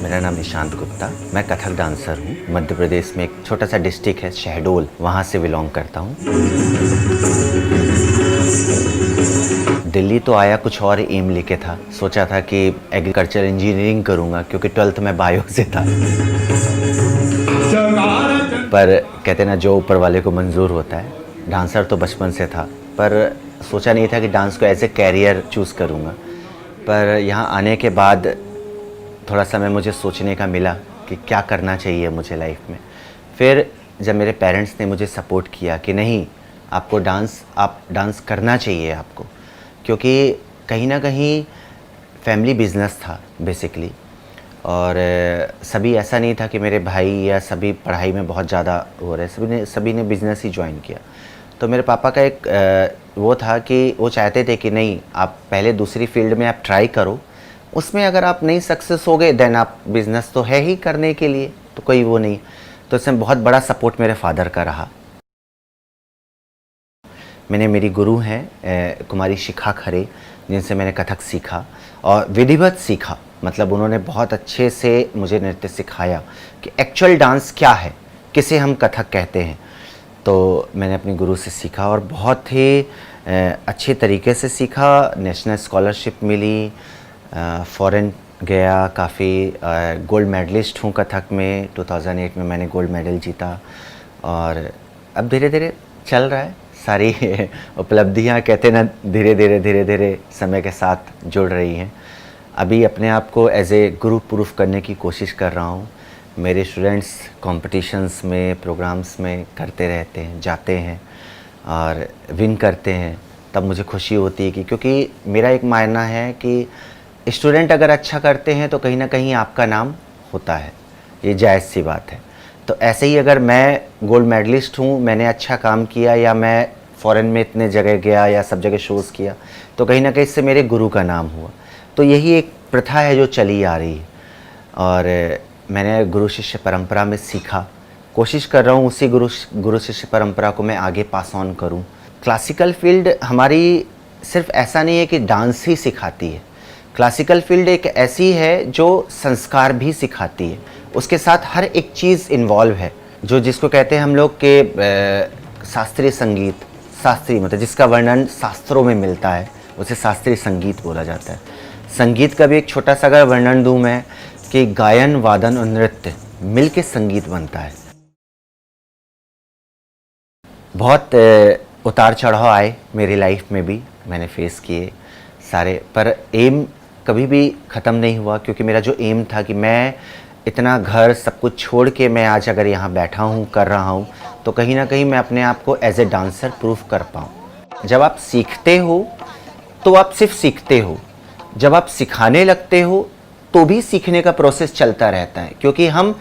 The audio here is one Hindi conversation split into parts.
मेरा नाम निशांत गुप्ता, मैं कथक डांसर हूँ। मध्य प्रदेश में एक छोटा सा डिस्ट्रिक्ट है शहडोल, वहाँ से बिलोंग करता हूँ। दिल्ली तो आया कुछ और एम लेके था, सोचा था कि एग्रीकल्चर इंजीनियरिंग करूँगा क्योंकि 12th में बायो से था, पर कहते ना जो ऊपर वाले को मंजूर होता है। डांसर तो बचपन से था, पर सोचा नहीं था कि डांस को एज ए कैरियर चूज़ करूँगा। पर यहाँ आने के बाद थोड़ा समय मुझे सोचने का मिला कि क्या करना चाहिए मुझे लाइफ में। फिर जब मेरे पेरेंट्स ने मुझे सपोर्ट किया कि नहीं, आपको डांस करना चाहिए आपको, क्योंकि कहीं ना कहीं फैमिली बिजनेस था बेसिकली। और सभी ऐसा नहीं था कि मेरे भाई या सभी पढ़ाई में बहुत ज़्यादा हो रहे, सभी ने बिज़नेस ही ज्वाइन किया। तो मेरे पापा का एक वो था कि वो चाहते थे कि नहीं, आप पहले दूसरी फील्ड में आप ट्राई करो, उसमें अगर आप नहीं सक्सेस हो गए देन आप बिज़नेस तो है ही करने के लिए, तो कोई वो नहीं। तो इसमें बहुत बड़ा सपोर्ट मेरे फादर का रहा। मेरी गुरु हैं कुमारी शिखा खरे, जिनसे मैंने कथक सीखा और विधिवत सीखा। मतलब उन्होंने बहुत अच्छे से मुझे नृत्य सिखाया कि एक्चुअल डांस क्या है, किसे हम कथक कहते हैं। तो मैंने अपने गुरु से सीखा और बहुत ही अच्छे तरीके से सीखा। नेशनल स्कॉलरशिप मिली, फॉरेन गया, काफ़ी गोल्ड मेडलिस्ट हूँ कथक में। 2008 में मैंने गोल्ड मेडल जीता और अब धीरे धीरे चल रहा है। सारी उपलब्धियाँ कहते ना धीरे धीरे समय के साथ जुड़ रही हैं। अभी अपने आप को एज ए गुरु प्रूफ करने की कोशिश कर रहा हूँ। मेरे स्टूडेंट्स कॉम्पिटिशन्स में, प्रोग्राम्स में करते रहते हैं, जाते हैं और विन करते हैं, तब मुझे खुशी होती है कि क्योंकि मेरा एक मानना है कि स्टूडेंट अगर अच्छा करते हैं तो कहीं ना कहीं आपका नाम होता है, ये जायज़ सी बात है। तो ऐसे ही अगर मैं गोल्ड मेडलिस्ट हूँ, मैंने अच्छा काम किया या मैं फ़ॉरेन में इतने जगह गया या सब जगह शोज़ किया, तो कहीं ना कहीं इससे मेरे गुरु का नाम हुआ। तो यही एक प्रथा है जो चली आ रही है और मैंने गुरु शिष्य परंपरा में सीखा। कोशिश कर रहा हूँ उसी गुरु शिष्य परंपरा को मैं आगे पास ऑन करूँ। क्लासिकल फील्ड हमारी सिर्फ ऐसा नहीं है कि डांस ही सिखाती है। क्लासिकल फील्ड एक ऐसी है जो संस्कार भी सिखाती है, उसके साथ हर एक चीज़ इन्वॉल्व है, जो जिसको कहते हैं हम लोग के शास्त्रीय संगीत। शास्त्रीय मतलब जिसका वर्णन शास्त्रों में मिलता है, उसे शास्त्रीय संगीत बोला जाता है। संगीत का भी एक छोटा सा अगर वर्णन दूँ मैं, कि गायन, वादन और नृत्य मिल के संगीत बनता है। बहुत उतार चढ़ाव आए मेरी लाइफ में भी, मैंने फेस किए सारे, पर एम कभी भी ख़त्म नहीं हुआ। क्योंकि मेरा जो एम था कि मैं इतना घर सब कुछ छोड़ के मैं आज अगर यहाँ बैठा हूँ, कर रहा हूँ, तो कहीं ना कहीं मैं अपने आप को एज ए डांसर प्रूफ कर पाऊँ। जब आप सीखते हो तो आप सिर्फ सीखते हो, जब आप सिखाने लगते हो तो भी सीखने का प्रोसेस चलता रहता है। क्योंकि हम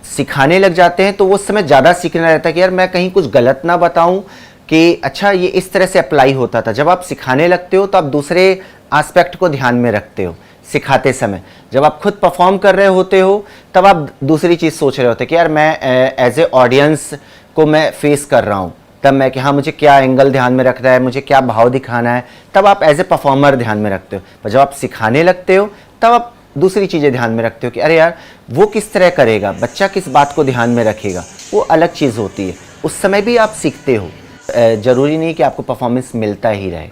सिखाने लग जाते हैं तो वो समय ज़्यादा सीखना रहता है कि यार मैं कहीं कुछ गलत ना बताऊं कि अच्छा ये इस तरह से अप्लाई होता था। जब आप सिखाने लगते हो तो आप दूसरे एस्पेक्ट को ध्यान में रखते हो सिखाते समय। जब आप खुद परफॉर्म कर रहे होते हो तब आप दूसरी चीज़ सोच रहे होते कि यार मैं एज ए ऑडियंस को मैं फेस कर रहा हूँ, तब मैं कि हाँ मुझे क्या एंगल ध्यान में रखना है, मुझे क्या भाव दिखाना है, तब आप एज ए परफॉर्मर ध्यान में रखते हो। पर जब आप सिखाने लगते हो तब आप दूसरी चीज़ें ध्यान में रखते हो कि अरे यार वो किस तरह करेगा, बच्चा किस बात को ध्यान में रखेगा, वो अलग चीज़ होती है। उस समय भी आप सीखते हो। ज़रूरी नहीं कि आपको परफॉर्मेंस मिलता ही रहे।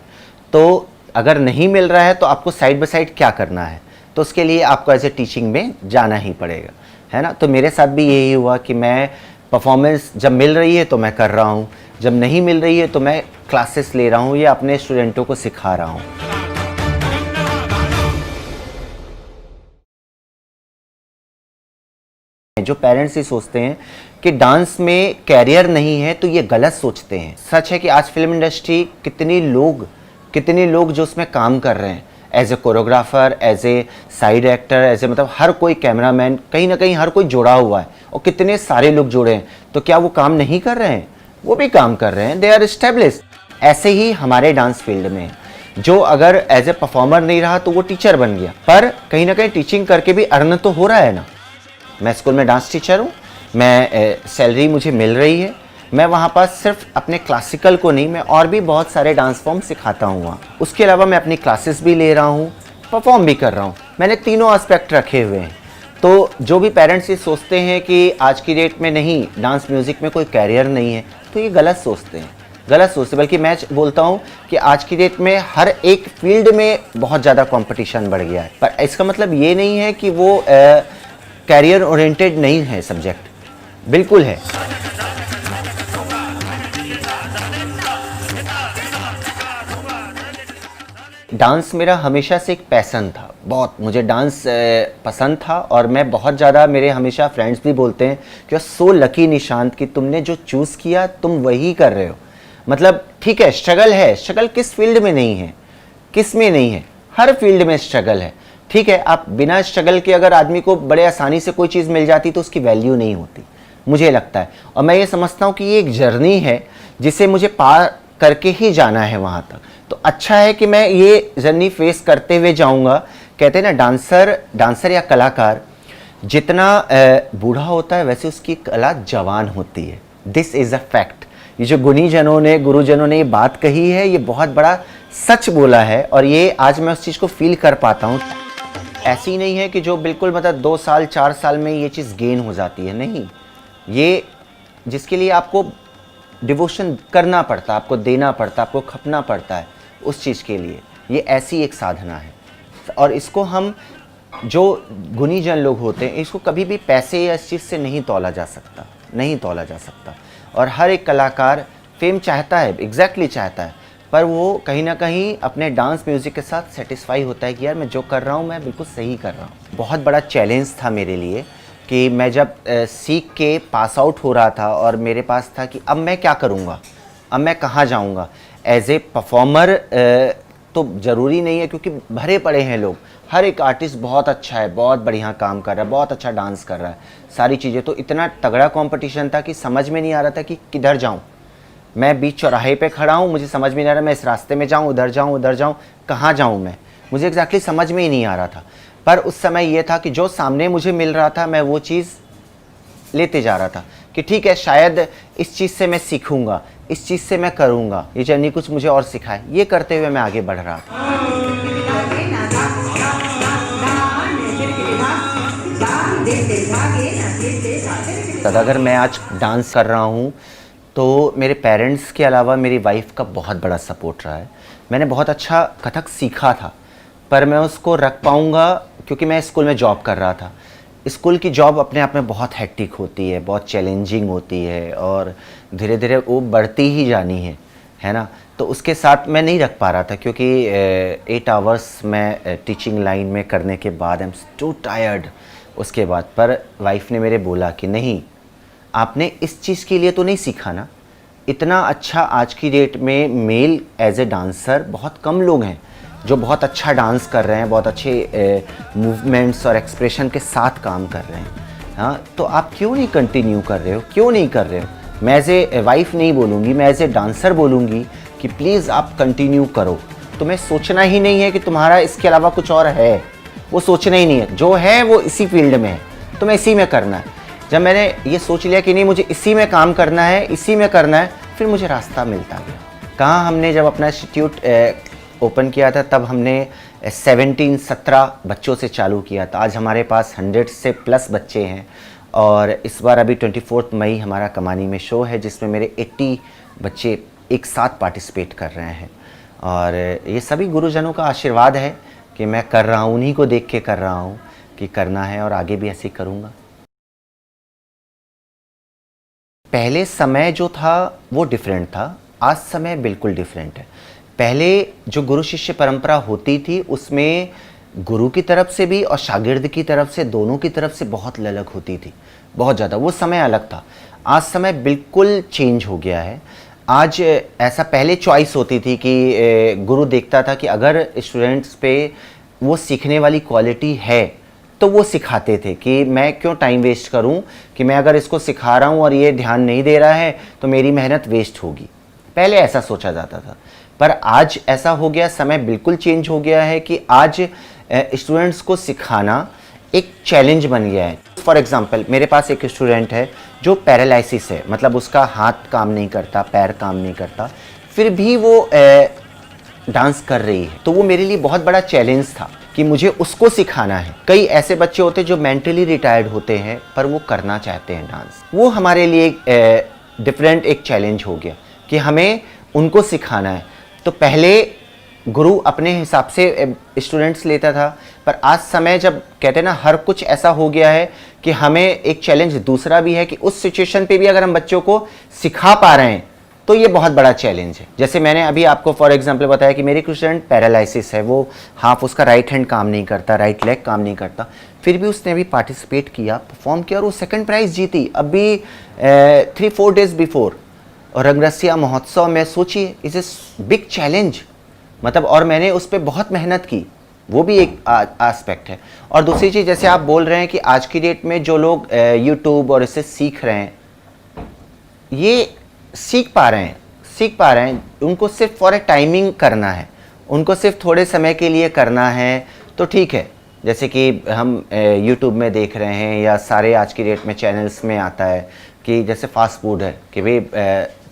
तो अगर नहीं मिल रहा है तो आपको साइड बाय साइड क्या करना है, तो उसके लिए आपको एज ए टीचिंग में जाना ही पड़ेगा, है ना। तो मेरे साथ भी यही हुआ कि मैं परफॉर्मेंस जब मिल रही है तो मैं कर रहा हूँ, जब नहीं मिल रही है तो मैं क्लासेस ले रहा हूँ या अपने स्टूडेंटों को सिखा रहा हूँ। जो पेरेंट्स ही सोचते हैं कि डांस में कैरियर नहीं है तो ये गलत सोचते हैं। सच है कि आज फिल्म इंडस्ट्री कितने लोग जो उसमें काम कर रहे हैं, as a choreographer, as a side actor, as a मतलब हर कोई कैमरामैन, कहीं ना कहीं हर कोई जुड़ा हुआ है और कितने सारे लोग जुड़े हैं। तो क्या वो काम नहीं कर रहे हैं? वो भी काम कर रहे हैं, दे आर एस्टेब्लिश्ड। ऐसे ही हमारे डांस फील्ड में जो अगर एज ए परफॉर्मर नहीं रहा तो वो टीचर बन गया, पर कहीं ना कहीं टीचिंग करके भी अर्न तो हो रहा है ना। मैं स्कूल में डांस टीचर हूँ, मैं सैलरी मुझे मिल रही है, मैं वहाँ पर सिर्फ अपने क्लासिकल को नहीं, मैं और भी बहुत सारे डांस फॉर्म सिखाता हूँ वहाँ। उसके अलावा मैं अपनी क्लासेस भी ले रहा हूँ, परफॉर्म भी कर रहा हूँ। मैंने तीनों एस्पेक्ट रखे हुए हैं। तो जो भी पेरेंट्स ये सोचते हैं कि आज की डेट में नहीं, डांस म्यूज़िक में कोई कैरियर नहीं है, तो ये गलत सोचते हैं, गलत सोचते। बल्कि मैं बोलता हूँ कि आज की डेट में हर एक फील्ड में बहुत ज़्यादा कंपटीशन बढ़ गया है, पर इसका मतलब ये नहीं है कि वो कैरियर ओरिएंटेड नहीं है सब्जेक्ट, बिल्कुल है। डांस मेरा हमेशा से एक पैशन था, बहुत मुझे डांस पसंद था। और मैं बहुत ज़्यादा, मेरे हमेशा फ्रेंड्स भी बोलते हैं कि सो लकी निशांत कि तुमने जो चूज़ किया तुम वही कर रहे हो। मतलब ठीक है, स्ट्रगल है, स्ट्रगल किस फील्ड में नहीं है, किस में नहीं है, हर फील्ड में स्ट्रगल है। ठीक है, आप बिना स्ट्रगल के अगर आदमी को बड़े आसानी से कोई चीज़ मिल जाती तो उसकी वैल्यू नहीं होती, मुझे लगता है। और मैं ये समझता हूँ कि ये एक जर्नी है जिसे मुझे पार करके ही जाना है वहाँ तक। तो अच्छा है कि मैं ये जर्नी फेस करते हुए जाऊँगा। कहते हैं ना, डांसर या कलाकार जितना बूढ़ा होता है वैसे उसकी कला जवान होती है। This is a fact. ये जो गुरुजनों ने ये बात कही है, ये बहुत बड़ा सच बोला है और ये आज मैं उस चीज़ को फील कर पाता हूँ। ऐसी नहीं है कि जो बिल्कुल मतलब 2 साल 4 साल में ये चीज़ गेन हो जाती है, नहीं। ये जिसके लिए आपको डिवोशन करना पड़ता है, आपको देना पड़ता है, आपको खपना पड़ता है उस चीज़ के लिए, ये ऐसी एक साधना है। और इसको हम जो गुणी जन लोग होते हैं, इसको कभी भी पैसे या इस चीज़ से नहीं तौला जा सकता, नहीं तौला जा सकता। और हर एक कलाकार फेम चाहता है, एग्जैक्टली चाहता है, पर वो कहीं ना कहीं अपने डांस म्यूज़िक के साथ सेटिस्फाई होता है कि यार मैं जो कर रहा हूँ मैं बिल्कुल सही कर रहा हूँ। बहुत बड़ा चैलेंज था मेरे लिए कि मैं जब सीख के पास आउट हो रहा था और मेरे पास था कि अब मैं क्या करूँगा, अब मैं कहाँ जाऊँगा। एज ए परफॉर्मर तो ज़रूरी नहीं है, क्योंकि भरे पड़े हैं लोग, हर एक आर्टिस्ट बहुत अच्छा है, बहुत बढ़िया काम कर रहा है, बहुत अच्छा डांस कर रहा है, सारी चीज़ें। तो इतना तगड़ा कंपटीशन था कि समझ में नहीं आ रहा था कि किधर जाऊँ। मैं बीच चौराहे पे खड़ा हूँ, मुझे समझ में नहीं आ रहा मैं इस रास्ते में जाऊँ, उधर जाऊँ, कहाँ जाऊँ मैं, मुझे एग्जैक्टली समझ में ही नहीं आ रहा था। पर उस समय ये था कि जो सामने मुझे मिल रहा था मैं वो चीज़ लेते जा रहा था कि ठीक है, शायद इस चीज़ से मैं सीखूंगा, इस चीज़ से मैं करूंगा, ये जर्नी कुछ मुझे और सिखाए। ये करते हुए मैं आगे बढ़ रहा था। अगर मैं आज डांस कर रहा हूँ तो मेरे पेरेंट्स के अलावा मेरी वाइफ का बहुत बड़ा सपोर्ट रहा है। मैंने बहुत अच्छा कथक सीखा था, पर मैं उसको रख पाऊँगा क्योंकि मैं स्कूल में जॉब कर रहा था। स्कूल की जॉब अपने आप में बहुत हेक्टिक होती है, बहुत चैलेंजिंग होती है और धीरे धीरे वो बढ़ती ही जानी है ना। तो उसके साथ मैं नहीं रख पा रहा था क्योंकि 8 आवर्स मैं टीचिंग लाइन में करने के बाद आई एम टू टायर्ड उसके बाद। पर वाइफ ने मेरे बोला कि नहीं, आपने इस चीज़ के लिए तो नहीं सीखा ना। इतना अच्छा आज की डेट में मेल एज ए डांसर बहुत कम लोग हैं जो बहुत अच्छा डांस कर रहे हैं, बहुत अच्छे मूवमेंट्स और एक्सप्रेशन के साथ काम कर रहे हैं। हाँ, तो आप क्यों नहीं कंटिन्यू कर रहे हो, क्यों नहीं कर रहे हो। मैं एज ए वाइफ नहीं बोलूँगी, मैं एज ए डांसर बोलूँगी कि प्लीज़ आप कंटिन्यू करो। तुम्हें सोचना ही नहीं है कि तुम्हारा इसके अलावा कुछ और है, वो सोचना ही नहीं है। जो है वो इसी फील्ड में है, तुम्हें इसी में करना है। जब मैंने ये सोच लिया कि नहीं मुझे इसी में काम करना है, इसी में करना है, फिर मुझे रास्ता मिलता गया। कहाँ हमने जब अपना इंस्टीट्यूट ओपन किया था तब हमने 17 बच्चों से चालू किया था। आज हमारे पास 100 से प्लस बच्चे हैं और इस बार अभी 24 मई हमारा कमानी में शो है जिसमें मेरे 80 बच्चे एक साथ पार्टिसिपेट कर रहे हैं। और ये सभी गुरुजनों का आशीर्वाद है कि मैं कर रहा हूँ, उन्हीं को देख के कर रहा हूँ कि करना है और आगे भी ऐसे ही करूँगा। पहले समय जो था वो डिफरेंट था, आज समय बिल्कुल डिफरेंट है। पहले जो गुरु शिष्य परंपरा होती थी उसमें गुरु की तरफ से भी और शागिर्द की तरफ से, दोनों की तरफ से बहुत ललक होती थी, बहुत ज़्यादा। वो समय अलग था, आज समय बिल्कुल चेंज हो गया है। आज ऐसा पहले चॉइस होती थी कि गुरु देखता था कि अगर स्टूडेंट्स पे वो सीखने वाली क्वालिटी है तो वो सिखाते थे कि मैं क्यों टाइम वेस्ट करूं, कि मैं अगर इसको सिखा रहा हूं और ये ध्यान नहीं दे रहा है तो मेरी मेहनत वेस्ट होगी। पहले ऐसा सोचा जाता था, पर आज ऐसा हो गया, समय बिल्कुल चेंज हो गया है कि आज स्टूडेंट्स को सिखाना एक चैलेंज बन गया है। फॉर एग्जांपल मेरे पास एक स्टूडेंट है जो पैरालिसिस है, मतलब उसका हाथ काम नहीं करता, पैर काम नहीं करता, फिर भी वो डांस कर रही है। तो वो मेरे लिए बहुत बड़ा चैलेंज था कि मुझे उसको सिखाना है। कई ऐसे बच्चे होते हैं जो मेंटली रिटायर्ड होते हैं पर वो करना चाहते हैं डांस। वो हमारे लिए डिफरेंट एक चैलेंज हो गया कि हमें उनको सिखाना है। तो पहले गुरु अपने हिसाब से स्टूडेंट्स लेता था, पर आज समय जब कहते हैं ना हर कुछ ऐसा हो गया है कि हमें एक चैलेंज दूसरा भी है कि उस सिचुएशन पे भी अगर हम बच्चों को सिखा पा रहे हैं तो ये बहुत बड़ा चैलेंज है। जैसे मैंने अभी आपको फॉर एग्जांपल बताया कि मेरे स्टूडेंट पैरालिसिस है, वो हाफ उसका राइट हैंड काम नहीं करता, राइट लेग काम नहीं करता, फिर भी उसने अभी पार्टिसिपेट किया, परफॉर्म किया और वो सेकंड प्राइज़ जीती अभी 3-4 डेज बिफोर। और रंगरसिया महोत्सव में सोचिए, इज ए बिग चैलेंज, मतलब और मैंने उस पर बहुत मेहनत की, वो भी एक एस्पेक्ट है। और दूसरी चीज़, जैसे आप बोल रहे हैं कि आज की डेट में जो लोग यूट्यूब और इससे सीख रहे हैं, ये सीख पा रहे हैं, उनको सिर्फ फॉर ए टाइमिंग करना है, उनको सिर्फ थोड़े समय के लिए करना है तो ठीक है। जैसे कि हम यूट्यूब में देख रहे हैं या सारे आज की डेट में चैनल्स में आता है कि जैसे फास्ट फूड है कि भाई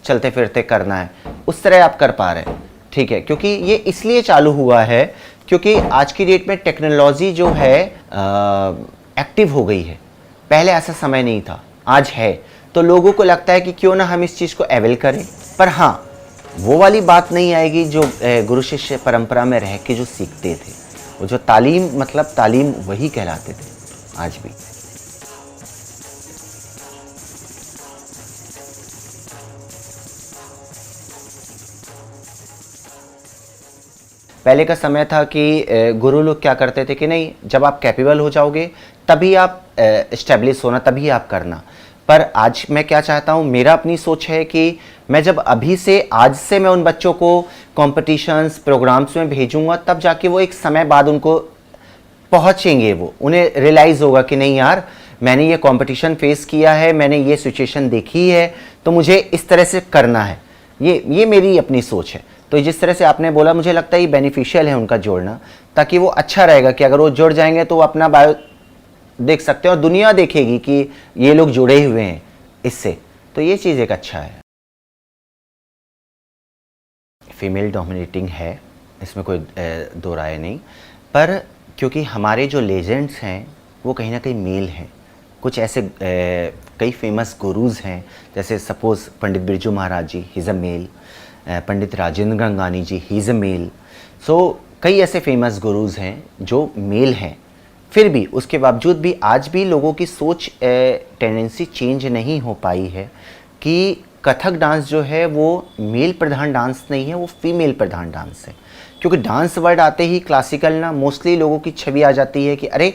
चलते फिरते करना है, उस तरह आप कर पा रहे हैं, ठीक है। क्योंकि ये इसलिए चालू हुआ है क्योंकि आज की डेट में टेक्नोलॉजी जो है एक्टिव हो गई है। पहले ऐसा समय नहीं था, आज है, तो लोगों को लगता है कि क्यों ना हम इस चीज़ को अवेल करें। पर हाँ, वो वाली बात नहीं आएगी जो गुरु शिष्य परंपरा में रह के जो सीखते थे, वो जो तालीम, मतलब तालीम वही कहलाते थे आज भी। पहले का समय था कि गुरु लोग क्या करते थे कि नहीं, जब आप कैपेबल हो जाओगे तभी आप इस्टेब्लिश होना, तभी आप करना। पर आज मैं क्या चाहता हूँ, मेरा अपनी सोच है कि मैं जब अभी से, आज से मैं उन बच्चों को कॉम्पिटिशन्स प्रोग्राम्स में भेजूँगा, तब जाके वो एक समय बाद उनको पहुँचेंगे, वो उन्हें रियलाइज़ होगा कि नहीं यार, मैंने ये कंपटीशन फेस किया है, मैंने ये सिचुएशन देखी है, तो मुझे इस तरह से करना है। ये मेरी अपनी सोच है। तो जिस तरह से आपने बोला, मुझे लगता है ये बेनिफिशियल है उनका जोड़ना, ताकि वो अच्छा रहेगा कि अगर वो जुड़ जाएंगे तो वो अपना बायो देख सकते हैं और दुनिया देखेगी कि ये लोग जुड़े हुए हैं इससे, तो ये चीज़ एक अच्छा है। फीमेल डोमिनेटिंग है, इसमें कोई दो राय नहीं, पर क्योंकि हमारे जो लेजेंड्स हैं वो कहीं ना कहीं मेल हैं। कुछ ऐसे कई फेमस गुरुज़ हैं, जैसे suppose Pandit Birju Maharaj ji, he is a male, Pandit Rajendra Gangani ji, he is a male. So कई ऐसे फेमस गुरुज़ हैं जो मेल हैं, फिर भी उसके बावजूद भी आज भी लोगों की सोच टेंडेंसी चेंज नहीं हो पाई है कि कथक डांस जो है वो मेल प्रधान डांस नहीं है, वो फीमेल प्रधान डांस है। क्योंकि डांस वर्ड आते ही क्लासिकल ना मोस्टली लोगों की छवि आ जाती है कि अरे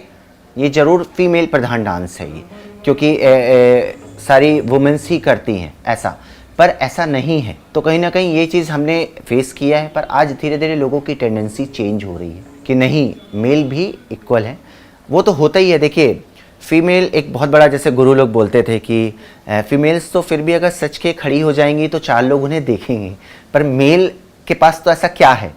ये ज़रूर फीमेल प्रधान डांस है ये, क्योंकि सारी वुमेंस ही करती हैं ऐसा, पर ऐसा नहीं है। तो कहीं ना कहीं ये चीज़ हमने फेस किया है, पर आज धीरे धीरे लोगों की टेंडेंसी चेंज हो रही है कि नहीं, मेल भी इक्वल है। वो तो होता ही है। देखिए, फीमेल एक बहुत बड़ा, जैसे गुरु लोग बोलते थे कि फीमेल्स तो फिर भी अगर सच के खड़ी हो जाएंगी तो 4 लोग उन्हें देखेंगे, पर मेल के पास तो ऐसा क्या है,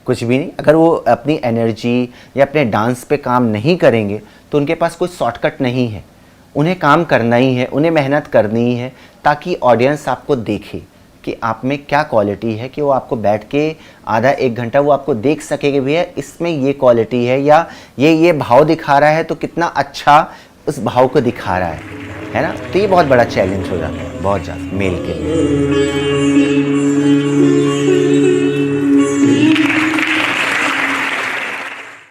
कुछ भी नहीं। अगर वो अपनी एनर्जी या अपने डांस पे काम नहीं करेंगे तो उनके पास कोई शॉर्टकट नहीं है, उन्हें काम करना ही है, उन्हें मेहनत करनी ही है, ताकि ऑडियंस आपको देखे कि आप में क्या क्वालिटी है, कि वो आपको बैठ के आधा 1 घंटा वो आपको देख सके कि भैया इसमें ये क्वालिटी है, या ये भाव दिखा रहा है तो कितना अच्छा उस भाव को दिखा रहा है ना। तो ये बहुत बड़ा चैलेंज हो जाता है बहुत ज़्यादा मेल के लिए।